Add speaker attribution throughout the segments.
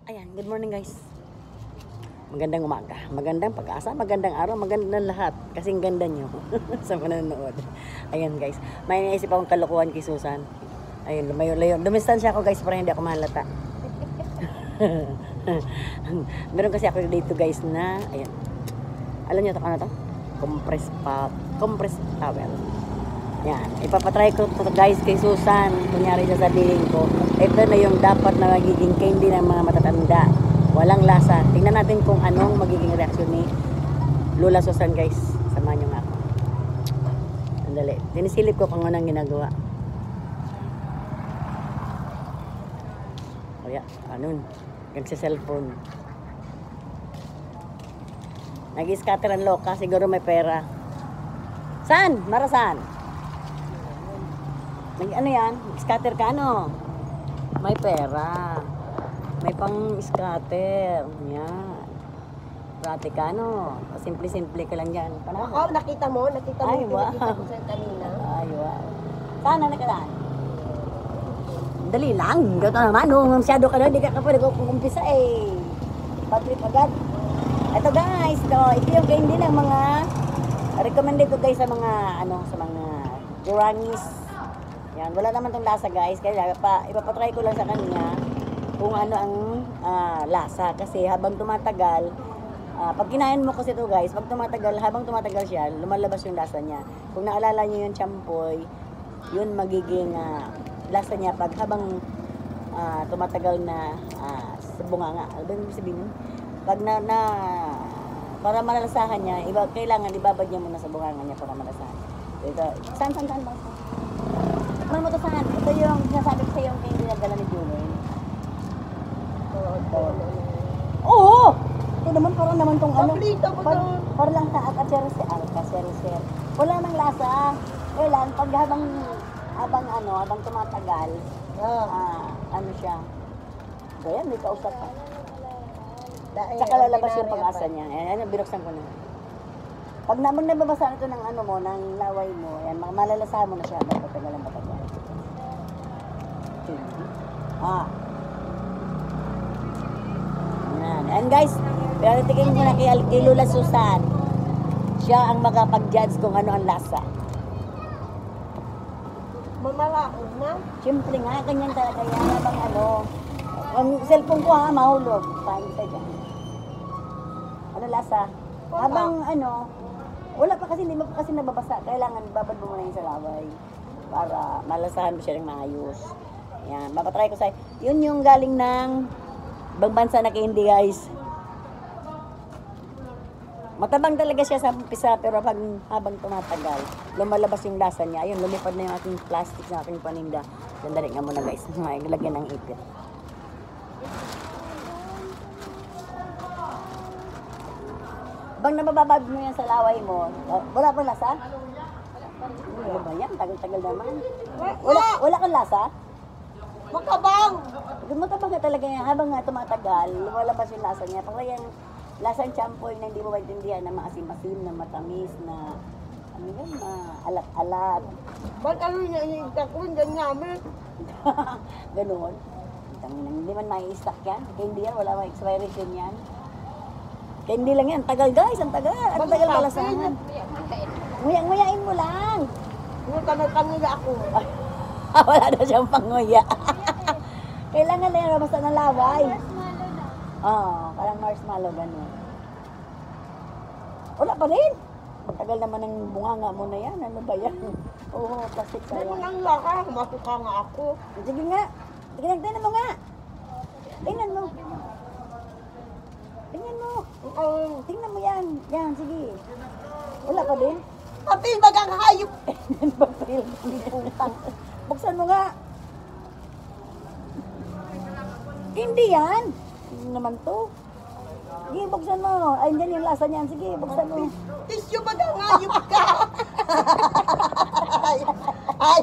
Speaker 1: Ayan, good morning guys. Magandang umaga, magandang pag-asa, magandang araw, magandang lahat. Kasing ganda nyo sa manonood. Ayan guys, may naisip akong kalokohan kay Susan. Ayun, lumayo-layo. Dumistansya ako guys para hindi ako mahalata. Meron kasi ako dito guys na, ayan. Alam nyo ito, ano to? Compress towel. Yan, ipapatry ko to guys kay Susan. Kunyari sasabihin ko, ito na yung dapat na magiging candy ng mga matatanda. Walang lasa. Tingnan natin kung anong magiging reaksyon ni Lola Susan guys. Samahan nyo nga ako. Sandali. Dinisilip ko kung anong ginagawa. O ya, anong? Nagsi-cellphone. Nag-scatter ang loka. Siguro may pera. Saan? Marasan? Ano yan? Scatter ka ano? May pera. May pang scatter. Yan. Prate ka ano? Simple-simple ka lang yan.
Speaker 2: Oo, nakita mo? Nakita mo
Speaker 1: ay,
Speaker 2: yung
Speaker 1: wow.
Speaker 2: pinakita ko sa'yo kanina?
Speaker 1: Ay, wow. Saan na nakadaan? Dali lang. Ito naman. Masyado ka na. Hindi ka pwede kumpisa eh. Patrip agad. Ito guys. Ito yung candy ng mga recommended ko guys sa mga sa mga Durangis. Yan, wala naman tong lasa guys, kaya ipapatry ko lang sa kanya kung ano ang lasa. Kasi habang tumatagal, pag kinain mo kasi ito guys, habang tumatagal siya, lumalabas yung lasa niya. Kung naalala niyo yung champoy, yun magiging lasa niya pag habang tumatagal na sa bunganga. Ano ba yung sabihin nun? Pag para malalasahan niya, kailangan ibabad niya muna sa bunganga niya para malasahan. Ito, saan ba? Ano mo to saan? Ito yung sinasabi ko sa iyo yung candy na dala ni Julen. Oo! Ito naman parang naman tong ano. Para lang sa kaser. Wala nang lasa. Kailan pag habang tumatagal, ano siya. Ayan, may kausap pa. Tsaka lalabas yung pag-asa niya. Ayan, binuksan ko na. Pag naman nababasa ito ng ng laway mo, ayan, malalasahan mo na siya. Matagal. Ayan. And guys, pero tingin mo na kay Lola Susan. Siya ang makapag-judge kung ano ang lasa.
Speaker 2: Mamalakot na?
Speaker 1: Siyempre nga, ganyan talaga yan. Habang ang cellphone ko mahulog. Paano ka dyan? Ano lasa? Habang wala pa kasi, hindi mo pa kasi nababasa. Kailangan babad mo muna yung sa laway para malasahan mo siya ng maayos. Yan, mapatry ko sa'yo. Yun yung galing ng ibang bansa na candy guys. Matabang talaga siya sa umpisa, pero habang tumatagal, lumalabas yung lasa niya. Ayun, lumipad na yung ating plastic sa ating paninda. Sandali nga muna guys, lagyan ng ipit. Bang nabababad mo yan sa laway mo, wala pa lasa? Ano ba yan? Tagal-tagal naman. Wala kang lasa?
Speaker 2: Makabang!
Speaker 1: Matabang ka talaga yan. Habang nga tumatagal, lumalabas yung lasa niya. Pag yung lasang champoy na hindi mo maintindihan, na maasim-asim, na matamis, na alat-alat.
Speaker 2: Ba't yung kakun dyan namin?
Speaker 1: Ganon. Hindi man mai-stock yan. Hindi yan, wala expiration yan. Candy lang yan. Tagal guys, ang tagal. Ang tagal malasahan. Nguya-nguyain mo lang.
Speaker 2: Kanila ako.
Speaker 1: Wala na siyang panguya. Kailangan na yan, basta ng laway. Parang marshmallow, gano'n. Wala pa rin. Ang tagal naman ng bunganga mo na yan. Ano ba yan? Oo, plastic pa
Speaker 2: May
Speaker 1: yan.
Speaker 2: mga laka, masuka nga ako.
Speaker 1: Sige nga. Tingnan mo nga. Tingnan mo. Tingnan mo yan. Yan, sige. Wala pa din.
Speaker 2: Papil, magkakahayop!
Speaker 1: Papil, hindi putang. Buksan mo nga. Hindi yan. Hindi naman to. Sige, buksan mo. Ay, dyan yung lasa niyan. Sige, buksan mo.
Speaker 2: Tissue, magkakahayop ka! Ay!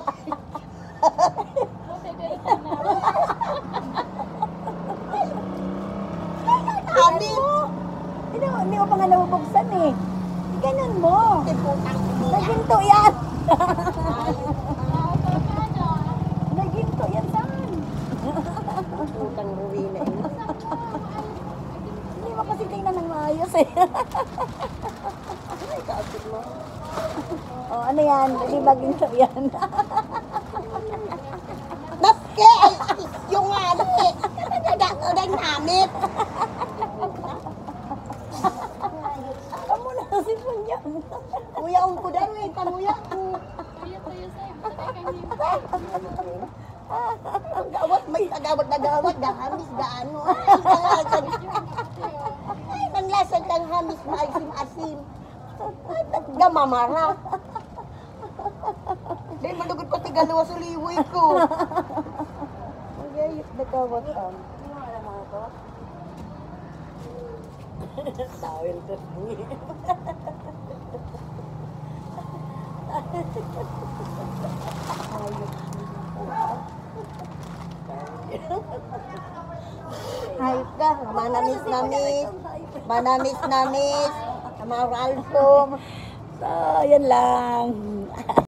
Speaker 1: Hindi mo pa nga nabubuksan eh. Ganun mo. Naginto yan. Naginto yan saan?
Speaker 2: Utang ruwi na yun.
Speaker 1: kasi.
Speaker 2: Ay, kaapin mo.
Speaker 1: Oh, ano yan? Hindi baging sa yan.
Speaker 2: Napke! Ay, yung nga, napke. Nagdang namit.
Speaker 1: Amo na kasi po niyan.
Speaker 2: Kuya, ang kudan, may tanuya ko. Gawat, may tagawat na gawat, gahamis, gaano. Ay, nanglasan kang hamis, maasim-asim. Ay, gamamara. Dahil malugot pati galawa sa liwoy ko.
Speaker 1: Ang gayot na kawatan. Tawil ko.
Speaker 2: Hayop ka, manamis-namis. Manamis-namis. Amaralsom.
Speaker 1: So, yan lang.